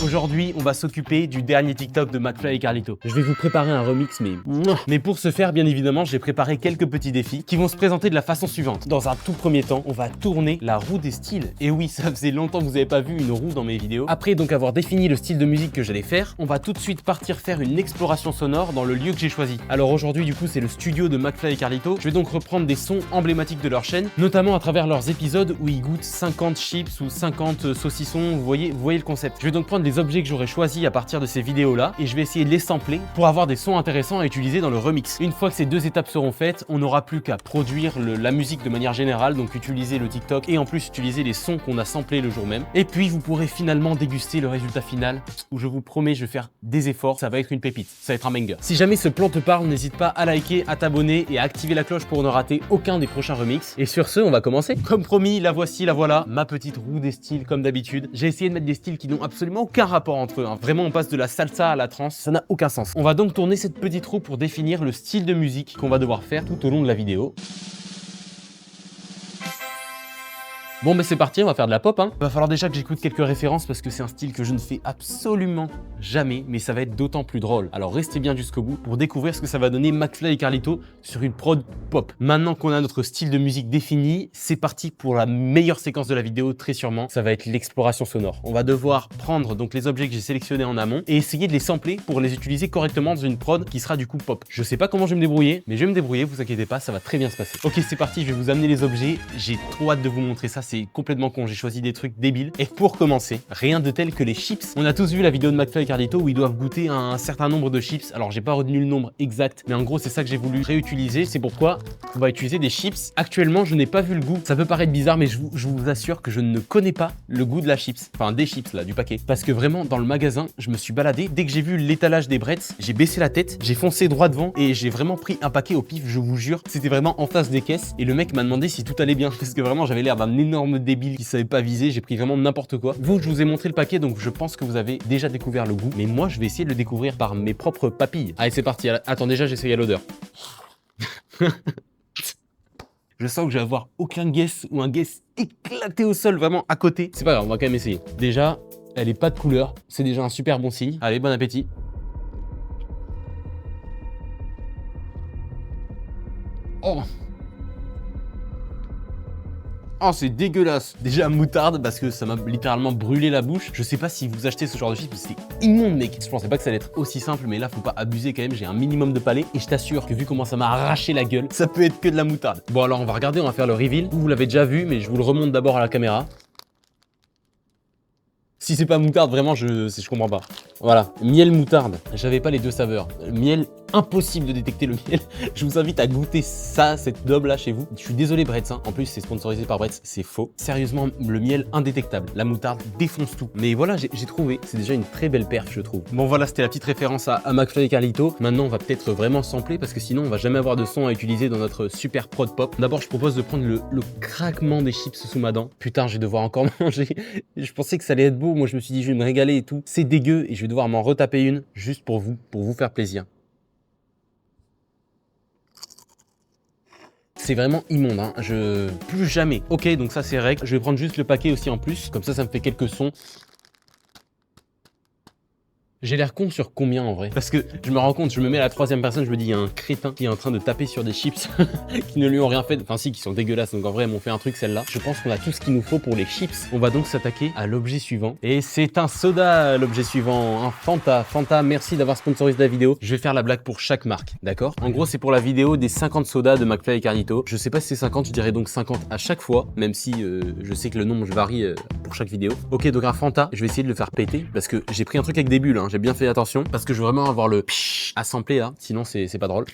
Aujourd'hui, on va s'occuper du dernier TikTok de McFly et Carlito. Je vais vous préparer un remix, mais pour ce faire, bien évidemment, j'ai préparé quelques petits défis qui vont se présenter de la façon suivante. Dans un tout premier temps, on va tourner la roue des styles. Et oui, ça faisait longtemps que vous n'avez pas vu une roue dans mes vidéos. Après donc avoir défini le style de musique que j'allais faire, on va tout de suite partir faire une exploration sonore dans le lieu que j'ai choisi. Alors aujourd'hui, du coup, c'est le studio de McFly et Carlito. Je vais donc reprendre des sons emblématiques de leur chaîne, notamment à travers leurs épisodes où ils goûtent 50 chips ou 50 saucissons. Vous voyez le concept. Je vais donc prendre les objets que j'aurais choisis à partir de ces vidéos là et je vais essayer de les sampler pour avoir des sons intéressants à utiliser dans le remix. Une fois que ces deux étapes seront faites, on n'aura plus qu'à produire la musique de manière générale, donc utiliser le TikTok et en plus utiliser les sons qu'on a samplés le jour même. Et puis vous pourrez finalement déguster le résultat final où je vous promets, je vais faire des efforts, ça va être une pépite, ça va être un banger. Si jamais ce plan te parle, n'hésite pas à liker, à t'abonner et à activer la cloche pour ne rater aucun des prochains remixes. Et sur ce, on va commencer. Comme promis, la voici, la voilà, ma petite roue des styles comme d'habitude. J'ai essayé de mettre des styles qui n'ont absolument aucun rapport entre eux. Vraiment, on passe de la salsa à la trance, ça n'a aucun sens. On va donc tourner cette petite roue pour définir le style de musique qu'on va devoir faire tout au long de la vidéo. Bon, mais c'est parti, on va faire de la pop. Va falloir déjà que j'écoute quelques références parce que c'est un style que je ne fais absolument jamais, mais ça va être d'autant plus drôle. Alors restez bien jusqu'au bout pour découvrir ce que ça va donner McFly et Carlito sur une prod pop. Maintenant qu'on a notre style de musique défini, c'est parti pour la meilleure séquence de la vidéo, très sûrement. Ça va être l'exploration sonore. On va devoir prendre donc les objets que j'ai sélectionnés en amont et essayer de les sampler pour les utiliser correctement dans une prod qui sera du coup pop. Je sais pas comment je vais me débrouiller, mais je vais me débrouiller, vous inquiétez pas, ça va très bien se passer. Ok, c'est parti, je vais vous amener les objets. J'ai trop hâte de vous montrer ça, c'est complètement con, j'ai choisi des trucs débiles. Et pour commencer, rien de tel que les chips. On a tous vu la vidéo de McFly et Carlito où ils doivent goûter un certain nombre de chips. Alors j'ai pas retenu le nombre exact, mais en gros c'est ça que j'ai voulu réutiliser. C'est pourquoi on va utiliser des chips. Actuellement, je n'ai pas vu le goût. Ça peut paraître bizarre, mais je vous assure que je ne connais pas le goût de la chips. Enfin des chips là, du paquet. Parce que vraiment, dans le magasin, je me suis baladé. Dès que j'ai vu l'étalage des Bretz, j'ai baissé la tête, j'ai foncé droit devant et j'ai vraiment pris un paquet au pif, je vous jure. C'était vraiment en face des caisses et le mec m'a demandé si tout allait bien. Parce que vraiment, j'avais l'air d'un énorme débile qui savait pas viser, j'ai pris vraiment n'importe quoi. Vous, je vous ai montré le paquet, donc je pense que vous avez déjà découvert le goût, mais moi, je vais essayer de le découvrir par mes propres papilles. Allez, c'est parti. Attends, déjà, j'essaye à l'odeur. Je sens que je vais avoir aucun guess ou un guess éclaté au sol, vraiment à côté. C'est pas grave, on va quand même essayer. Déjà, elle est pas de couleur, c'est déjà un super bon signe. Allez, bon appétit. Oh! Oh, c'est dégueulasse. Déjà moutarde parce que ça m'a littéralement brûlé la bouche. Je sais pas si vous achetez ce genre de chips, mais c'est immonde, mec. Je pensais pas que ça allait être aussi simple, mais là, faut pas abuser quand même. J'ai un minimum de palais et je t'assure que vu comment ça m'a arraché la gueule, ça peut être que de la moutarde. Bon, alors on va regarder, on va faire le reveal. Vous l'avez déjà vu, mais je vous le remonte d'abord à la caméra. Si c'est pas moutarde, vraiment, je comprends pas. Voilà, miel moutarde. J'avais pas les deux saveurs. Miel, impossible de détecter le miel. Je vous invite à goûter ça, cette daube là chez vous. Je suis désolé Bretz, en plus c'est sponsorisé par Bretz, c'est faux. Sérieusement, le miel indétectable. La moutarde défonce tout. Mais voilà, j'ai trouvé. C'est déjà une très belle perf, je trouve. Bon voilà, c'était la petite référence à McFly et Carlito. Maintenant, on va peut-être vraiment sampler parce que sinon, on va jamais avoir de son à utiliser dans notre super prod pop. D'abord, je propose de prendre le craquement des chips sous ma dent. Putain, je vais devoir encore manger. Je pensais que ça allait être beau. Moi, je me suis dit, je vais me régaler et tout. C'est dégueu et je vais devoir m'en retaper une juste pour vous faire plaisir. C'est vraiment immonde, plus jamais. Ok, donc ça c'est règle. Je vais prendre juste le paquet aussi en plus. Comme ça me fait quelques sons. J'ai l'air con sur combien en vrai? Parce que je me rends compte, je me mets à la troisième personne, je me dis il y a un crétin qui est en train de taper sur des chips qui ne lui ont rien fait, enfin si, qui sont dégueulasses, donc en vrai elles m'ont fait un truc celle-là. Je pense qu'on a tout ce qu'il nous faut pour les chips. On va donc s'attaquer à l'objet suivant. Et c'est un soda, l'objet suivant, un Fanta. Fanta, merci d'avoir sponsorisé la vidéo. Je vais faire la blague pour chaque marque, d'accord? En gros c'est pour la vidéo des 50 sodas de McFly et Carlito. Je sais pas si c'est 50, je dirais donc 50 à chaque fois, même si je sais que le nombre varie pour chaque vidéo. Ok, donc un Fanta, je vais essayer de le faire péter, parce que j'ai pris un truc avec des bulles, j'ai bien fait attention, parce que je veux vraiment avoir le pshhh à sampler là, sinon c'est pas drôle.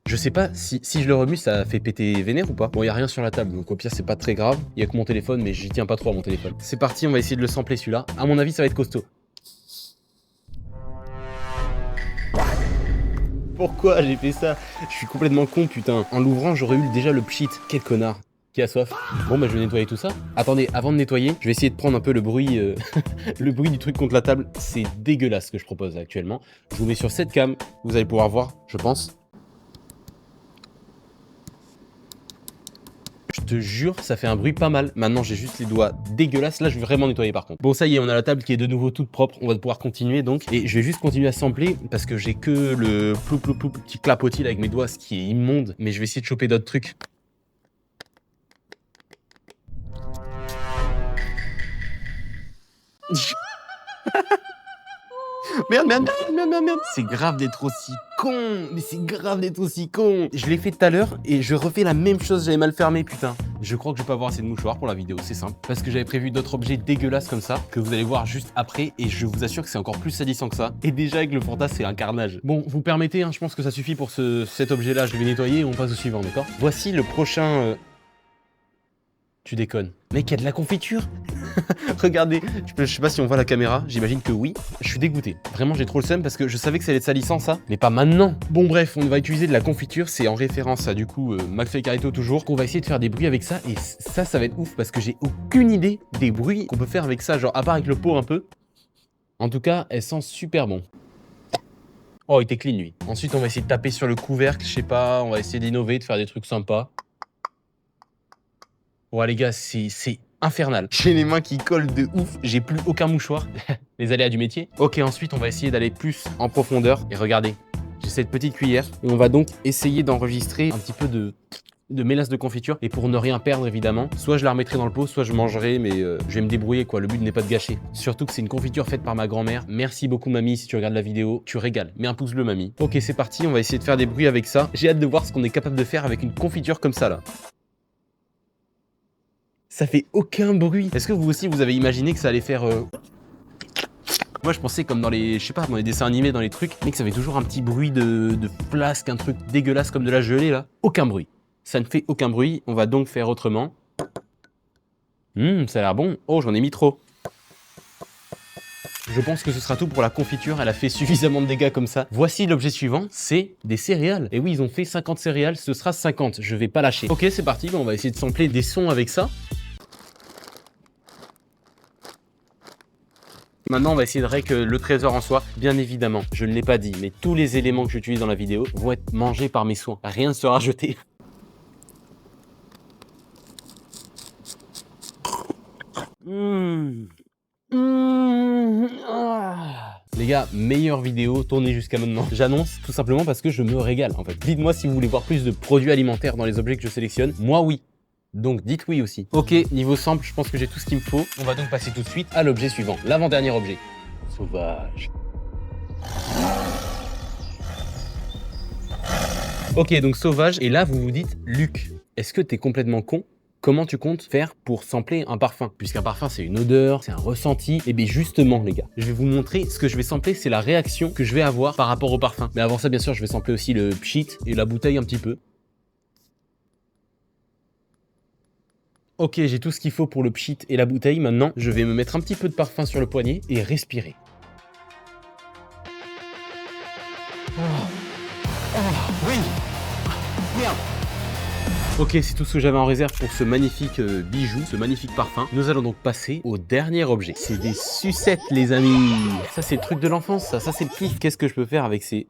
Je sais pas si je le remue, ça fait péter vénère ou pas. Bon, il y a rien sur la table, donc au pire c'est pas très grave. Il y a que mon téléphone, mais j'y tiens pas trop à mon téléphone. C'est parti, on va essayer de le sampler celui-là. À mon avis, ça va être costaud. Pourquoi j'ai fait ça? Je suis complètement con, putain. En l'ouvrant, j'aurais eu déjà le pchit. Quel connard. Qui a soif? Bon bah je vais nettoyer tout ça. Attendez, avant de nettoyer, je vais essayer de prendre un peu le bruit le bruit du truc contre la table. C'est dégueulasse ce que je propose actuellement. Je vous mets sur cette cam, vous allez pouvoir voir, je pense. Je te te jure, ça fait un bruit pas mal. Maintenant, j'ai juste les doigts dégueulasses. Là, je vais vraiment nettoyer par contre. Bon, ça y est, on a la table qui est de nouveau toute propre. On va pouvoir continuer donc. Et je vais juste continuer à sampler parce que j'ai que le plou plou plou petit clapotis avec mes doigts, ce qui est immonde. Mais je vais essayer de choper d'autres trucs. Merde. C'est grave d'être aussi con. Mais c'est grave d'être aussi con. Je l'ai fait tout à l'heure et je refais la même chose. J'avais mal fermé, putain. Je crois que je vais pas avoir assez de mouchoirs pour la vidéo. C'est simple. Parce que j'avais prévu d'autres objets dégueulasses comme ça que vous allez voir juste après. Et je vous assure que c'est encore plus salissant que ça. Et déjà avec le fantasme, c'est un carnage. Bon, vous permettez, hein, je pense que ça suffit pour cet objet-là. Je vais nettoyer et on passe au suivant, d'accord? Voici le prochain... Tu déconnes. Mec, il y a de la confiture. Regardez, je sais pas si on voit la caméra, j'imagine que oui. Je suis dégoûté. Vraiment, j'ai trop le seum parce que je savais que ça allait être salissant ça, mais pas maintenant. Bon bref, on va utiliser de la confiture, c'est en référence à du coup McFly et Carlito toujours, qu'on va essayer de faire des bruits avec ça et ça va être ouf parce que j'ai aucune idée des bruits qu'on peut faire avec ça, genre à part avec le pot un peu. En tout cas, elle sent super bon. Oh, il était clean lui. Ensuite, on va essayer de taper sur le couvercle, je sais pas, on va essayer d'innover, de faire des trucs sympas. Ouais les gars, c'est infernal. J'ai les mains qui collent de ouf, j'ai plus aucun mouchoir. Les aléas du métier. Ok, ensuite on va essayer d'aller plus en profondeur. Et regardez, j'ai cette petite cuillère. Et on va donc essayer d'enregistrer un petit peu de mélasse de confiture. Et pour ne rien perdre évidemment, soit je la remettrai dans le pot, soit je mangerai, mais je vais me débrouiller quoi. Le but n'est pas de gâcher. Surtout que c'est une confiture faite par ma grand-mère. Merci beaucoup mamie si tu regardes la vidéo. Tu régales. Mets un pouce bleu mamie. Ok, c'est parti, on va essayer de faire des bruits avec ça. J'ai hâte de voir ce qu'on est capable de faire avec une confiture comme ça là. Ça fait aucun bruit. Est-ce que vous aussi, vous avez imaginé que ça allait faire... Moi, je pensais comme dans les... Je sais pas, dans les dessins animés, dans les trucs, mais que ça fait toujours un petit bruit de flasque, un truc dégueulasse comme de la gelée, là. Aucun bruit. Ça ne fait aucun bruit. On va donc faire autrement. Ça a l'air bon. Oh, j'en ai mis trop. Je pense que ce sera tout pour la confiture. Elle a fait suffisamment de dégâts comme ça. Voici l'objet suivant, c'est des céréales. Et oui, ils ont fait 50 céréales, ce sera 50. Je vais pas lâcher. Ok, c'est parti. Bon, on va essayer de sampler des sons avec ça. Maintenant, on va essayer de rec le trésor en soi. Bien évidemment, je ne l'ai pas dit, mais tous les éléments que j'utilise dans la vidéo vont être mangés par mes soins. Rien ne sera jeté. Les gars, meilleure vidéo tournée jusqu'à maintenant. J'annonce tout simplement parce que je me régale en fait. Dites-moi si vous voulez voir plus de produits alimentaires dans les objets que je sélectionne. Moi, oui. Donc dites oui aussi. Ok, niveau sample, je pense que j'ai tout ce qu'il me faut. On va donc passer tout de suite à l'objet suivant, l'avant-dernier objet. Sauvage. Ok, donc sauvage, et là vous vous dites, Luc, est-ce que t'es complètement con? Comment tu comptes faire pour sampler un parfum? Puisqu'un parfum c'est une odeur, c'est un ressenti. Et bien justement les gars, je vais vous montrer ce que je vais sampler, c'est la réaction que je vais avoir par rapport au parfum. Mais avant ça bien sûr je vais sampler aussi le pchit et la bouteille un petit peu. Ok, j'ai tout ce qu'il faut pour le pchit et la bouteille. Maintenant, je vais me mettre un petit peu de parfum sur le poignet et respirer. Oui. Merde. Ok, c'est tout ce que j'avais en réserve pour ce magnifique bijou, ce magnifique parfum. Nous allons donc passer au dernier objet. C'est des sucettes, les amis. Ça, c'est le truc de l'enfance, ça c'est le kiff. Qu'est-ce que je peux faire avec ces...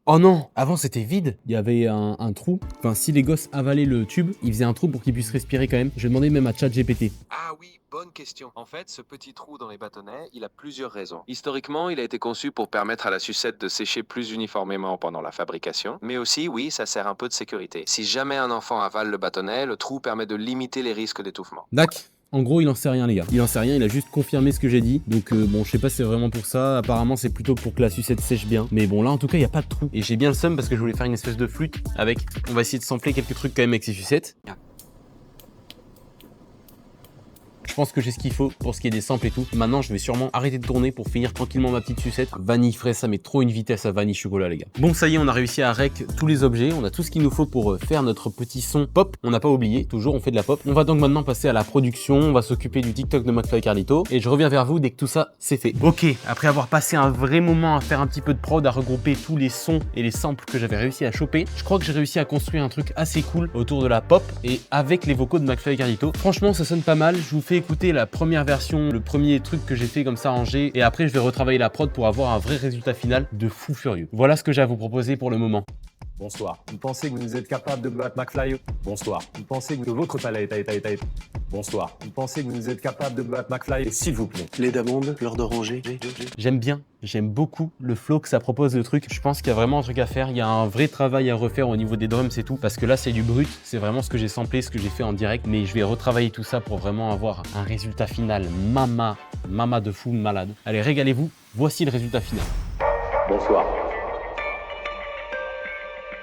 Oh non! Avant c'était vide, il y avait un trou. Enfin, si les gosses avalaient le tube, ils faisaient un trou pour qu'ils puissent respirer quand même. Je demandais même à ChatGPT. Ah oui, bonne question. En fait, ce petit trou dans les bâtonnets, il a plusieurs raisons. Historiquement, il a été conçu pour permettre à la sucette de sécher plus uniformément pendant la fabrication. Mais aussi, oui, ça sert un peu de sécurité. Si jamais un enfant avale le bâtonnet, le trou permet de limiter les risques d'étouffement. D'accord. En gros, il en sait rien, les gars. Il en sait rien, il a juste confirmé ce que j'ai dit. Donc, bon, je sais pas si c'est vraiment pour ça. Apparemment, c'est plutôt pour que la sucette sèche bien. Mais bon, là, en tout cas, il n'y a pas de trou. Et j'ai bien le seum parce que je voulais faire une espèce de flûte avec... On va essayer de sampler quelques trucs quand même avec ces sucettes. Je pense que j'ai ce qu'il faut pour ce qui est des samples et tout. Maintenant, je vais sûrement arrêter de tourner pour finir tranquillement ma petite sucette. Vanille fraise, ça met trop une vitesse à vanille chocolat, les gars. Bon, ça y est, on a réussi à rec tous les objets. On a tout ce qu'il nous faut pour faire notre petit son pop. On n'a pas oublié, toujours, on fait de la pop. On va donc maintenant passer à la production. On va s'occuper du TikTok de McFly et Carlito. Et je reviens vers vous dès que tout ça, c'est fait. Ok, après avoir passé un vrai moment à faire un petit peu de prod, à regrouper tous les sons et les samples que j'avais réussi à choper, je crois que j'ai réussi à construire un truc assez cool autour de la pop et avec les vocaux de McFly et Carlito. Franchement, ça sonne pas mal. Je vous fais écouter la première version, le premier truc que j'ai fait comme ça en G, et après je vais retravailler la prod pour avoir un vrai résultat final de fou furieux. Voilà ce que j'ai à vous proposer pour le moment. Bonsoir. Vous pensez que vous êtes capable de battre McFly? Bonsoir. Vous pensez que votre palais est... Bonsoir. Vous pensez que vous êtes capable de battre McFly? S'il vous plaît. Les d'amandes, fleur d'oranger. J'aime beaucoup le flow que ça propose le truc. Je pense qu'il y a vraiment un truc à faire. Il y a un vrai travail à refaire au niveau des drums et tout. Parce que là, c'est du brut. C'est vraiment ce que j'ai samplé, ce que j'ai fait en direct. Mais je vais retravailler tout ça pour vraiment avoir un résultat final. Mama de fou, malade. Allez, régalez-vous. Voici le résultat final. Bonsoir.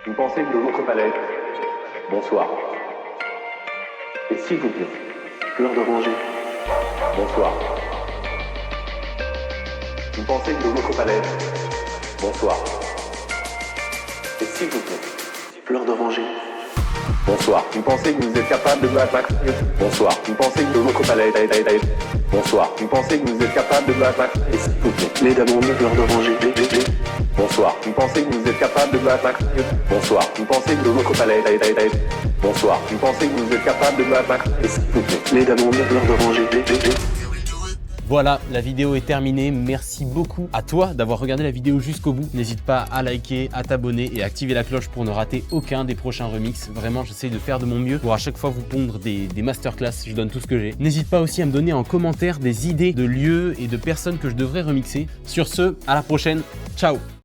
Vous pensez que votre palais... Bonsoir. Et s'il vous plaît. Fleur d'oranger. Bonsoir. Vous pensez que votre palais... Bonsoir. Et s'il vous plaît. Fleur d'oranger. Bonsoir. Vous pensez que vous êtes capable de battre McFly? Bonsoir. Vous pensez que votre palais... Bonsoir. Vous pensez que vous êtes capable de battre McFly? S'il vous plaît. Les d'amandes, fleur d'oranger. Bonsoir. Vous pensez que vous êtes capable de battre McFly? Bonsoir. Vous pensez que votre palais... Bonsoir. Vous pensez que vous êtes capable de battre McFly? S'il vous plaît. Les d'amandes, fleur d'oranger. Voilà, la vidéo est terminée. Merci beaucoup à toi d'avoir regardé la vidéo jusqu'au bout. N'hésite pas à liker, à t'abonner et à activer la cloche pour ne rater aucun des prochains remixes. Vraiment, j'essaie de faire de mon mieux pour à chaque fois vous pondre des masterclass. Je donne tout ce que j'ai. N'hésite pas aussi à me donner en commentaire des idées de lieux et de personnes que je devrais remixer. Sur ce, à la prochaine. Ciao!